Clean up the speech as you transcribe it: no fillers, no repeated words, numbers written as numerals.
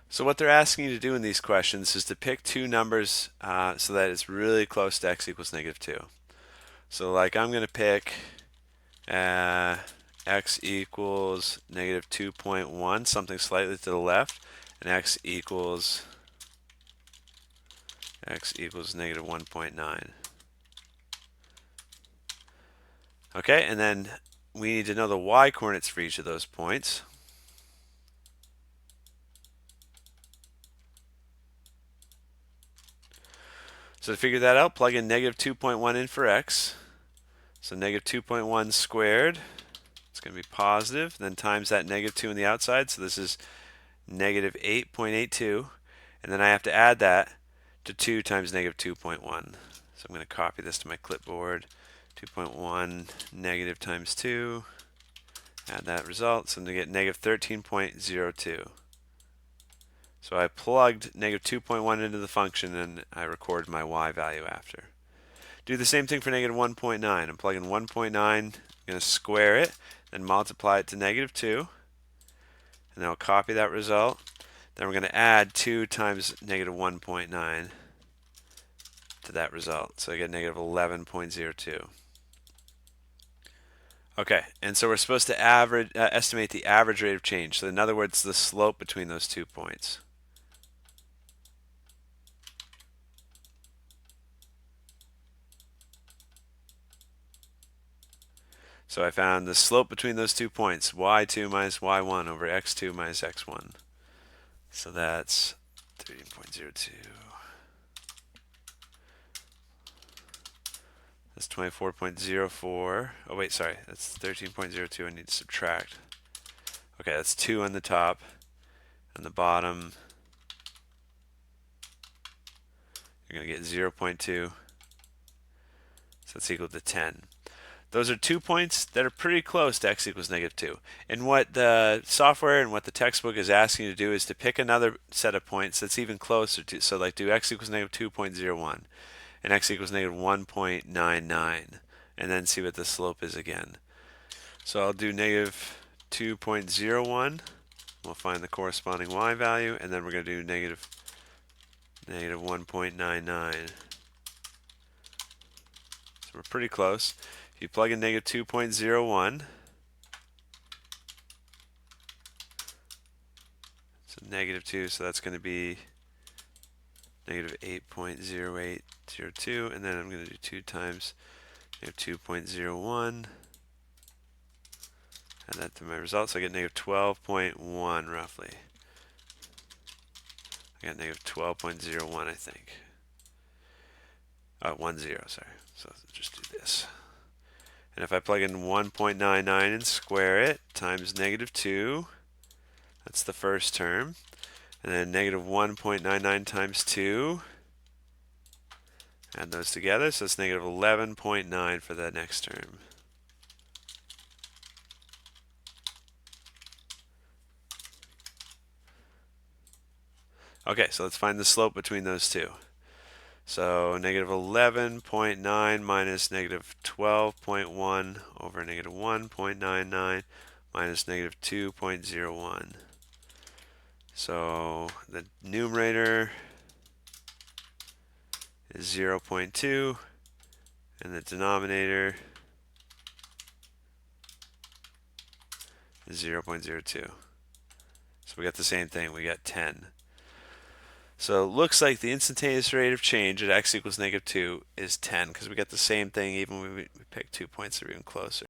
So what they're asking you to do in these questions is to pick two numbers so that it's really close to x equals -2. So like I'm going to pick x equals -2.1, something slightly to the left, and x equals -1.9. Okay, and then we need to know the y coordinates for each of those points. So to figure that out, plug in -2.1 in for x. So -2.1 squared, it's going to be positive, then times that -2 on the outside, so this is -8.82, and then I have to add that to 2 times -2.1. So I'm going to copy this to my clipboard. 2.1 negative times 2, add that result, so I'm going to get -13.02. So I plugged -2.1 into the function and I recorded my y value after. Do the same thing for -1.9. I'm plugging 1.9, I'm going to square it, then multiply it to -2, and then I'll copy that result. Then we're going to add 2 times -1.9 to that result. So I get -11.02. Okay, and so we're supposed to estimate the average rate of change. So in other words, the slope between those 2 points. So I found the slope between those 2 points, y2 minus y1 over x2 minus x1. So that's 13.02. That's 24.04. Oh wait, sorry, that's 13.02. I need to subtract. Okay, that's 2 on the top. On the bottom, you're going to get 0.2. So that's equal to 10. Those are 2 points that are pretty close to x equals -2. And what the software and what the textbook is asking you to do is to pick another set of points that's even closer to, so like do x equals -2.01 and x equals -1.99, and then see what the slope is again. So I'll do -2.01. We'll find the corresponding y value, and then we're going to do -1.99. So we're pretty close. If you plug in -2.01, so -2, so that's going to be -8.0802, and then I'm going to do 2 times -2.01, add that to my results. So I get -12.1 roughly. I got -12.01, I think. 10, sorry. So let's just do this. And if I plug in 1.99 and square it times -2, that's the first term. And then -1.99 times 2, add those together, so it's -11.9 for the next term. Okay, so let's find the slope between those two. So -11.9 minus -12.1 over -1.99 minus -2.01. So the numerator is 0.2 and the denominator is 0.02. So we got the same thing, we got 10. So it looks like the instantaneous rate of change at x equals -2 is 10, because we got the same thing even when we pick 2 points that are even closer.